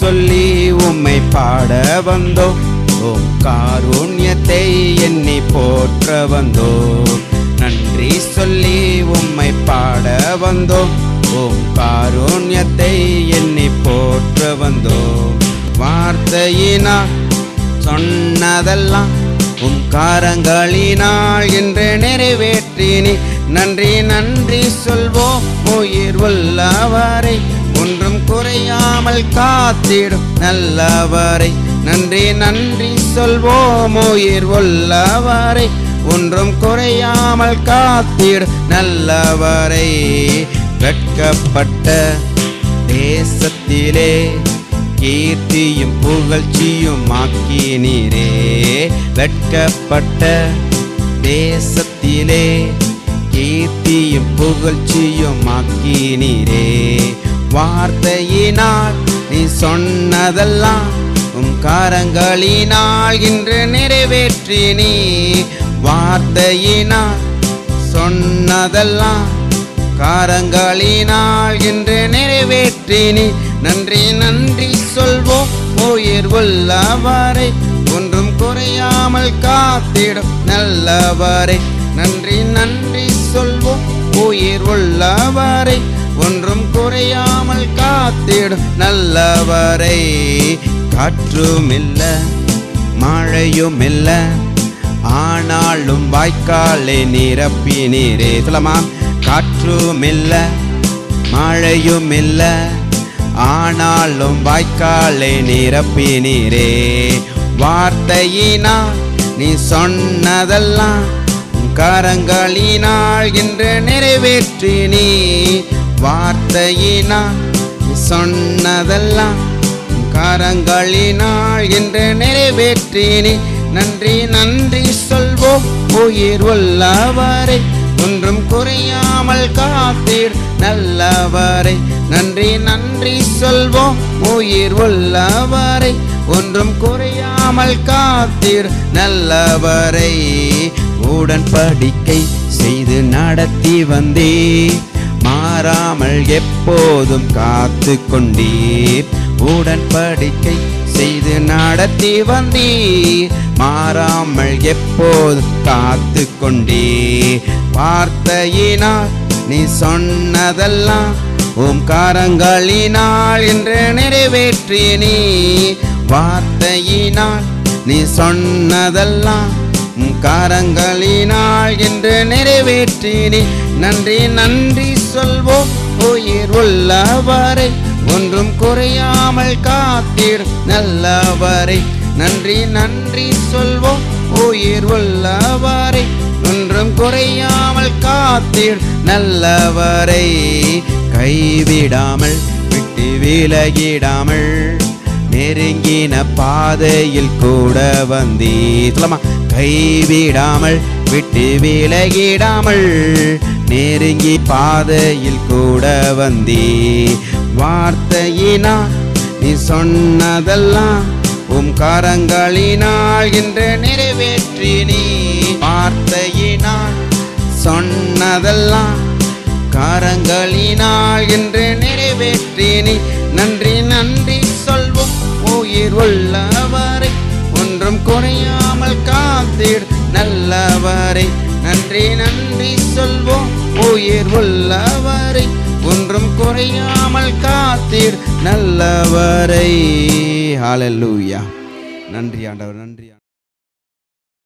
சொல்லி உம்மை பாட வந்தோம். உம் காருண்யத்தை எண்ணி போற்ற வந்தோம். நன்றி சொல்லி உம்மை பாட வந்தோம். உம் காருண்யத்தை எண்ணி போற்ற வந்தோம். வார்த்தையினால் சொன்னதெல்லாம் உம் காரங்களினால் என்று நிறைவேற்றினி. நன்றி நன்றி சொல்வோம் உயிர் உள்ளவரை, ஒன்றும் குறையாமல் காத்திடும் நல்லவரை. நன்றி நன்றி சொல்வோம் உயிர் உள்ளவரை, ஒன்றும் குறையாமல் காத்திடும் நல்லவரை. வெட்கப்பட்ட தேசத்திலே கீர்த்தியும் புகழ்ச்சியும் ஆக்கினீரே. வெட்கப்பட்ட தேசத்திலே கீர்த்தியும் புகழ்ச்சியும் ஆக்கினீரே. வார்த்தையினால் நீ சொன்னதெல்லாம் உம் காரங்களினால் இன்று நிறைவேற்றினீ. வார்த்தையினால் சொன்னதெல்லாம் காரங்களினால் இன்று நிறைவேற்றினி. நன்றி நன்றி சொல்வோம் உயிர் உள்ளவரை, ஒன்றும் குறையாமல் காத்திடும் நல்லவரை. நன்றி நன்றி சொல்வோம் உயிர் உள்ளவரை, ஒன்றும் குறையாமல் காத்திடும் நல்லவரை. காற்றுமில்ல மழையுமில்ல, ஆனாலும் வாய்க்காலை நிரப்பினீரே. சொல்லமா, காற்றுமில்ல மழையுமில்ல, ஆனாலும் வாய்க்காலை நிரப்பினீரே. வார்த்தையினால் நீ சொன்னதெல்லாம் கரங்களினால் இன்று நிறைவேற்றினீ. வார்த்தையினால் நீ சொன்னதெல்லாம் கரங்களினால் இன்று நிறைவேற்றினீ. நன்றி நன்றி சொல்வோம் உயிர் உள்ளவரை, ஒன்றும் குறையாமல் காத்திடு நல்லவரை. நன்றி நன்றி சொல்வோம் உயிர் உள்ளவரை, ஒன்றும் குறையாமல் காத்திடு நல்லவரை. உடன்படிக்கை செய்து நடத்தி வந்தீர், மாறாமல் எப்போதும் காத்து கொண்டீர். உடன்படிக்கை செய்து நடத்தி வந்தீர், மாறாமல் எப்போதும் காத்து கொண்டீர். வார்த்தையினால் நீ சொன்னதெல்லாம் உம் காரங்களினால் இன்று நிறைவேற்றினீ. வார்த்தையினால் நீ சொன்னதெல்லாம் உம் காரங்களினால் இன்று நிறைவேற்றினீ. நன்றி நன்றி சொல்வோம் உயிர் உள்ளவரை, ஒன்றும் குறையாமல் காத்திடும் நல்லவரை. நன்றி நன்றி சொல்வோம் உயிர் உள்ளவரை, ஒன்றும் குறையாமல் காத்திடும் நல்லவரை. கைவிடாமல் விட்டு விலகிடாமல் நெருங்கின பாதையில் கூட வந்தீர். கைவிடாமல் விட்டு விலகிடாமல் நெருங்கி பாதையில் கூட வந்தீர். வார்த்தையினால் நீ சொன்னதெல்லாம் உம் கரங்களினால் இன்று நிறைவேற்றினீ. வார்த்தையினால் சொன்னதெல்லாம் கரங்களினால் இன்று நிறைவேற்றினீ. நன்றி நன்றி சொல்வோம் உயிர் உள்ளவரை, ஒன்றும் குறையாமல் காத்திடு நல்லவரை. நன்றி நன்றி சொல்வோம் உயிர் உள்ளவரை, ஒன்றும் குறையாமல் காத்திடு நல்லவரை. ஹல்லேலூயா. நன்றி ஆண்டவர், நன்றி.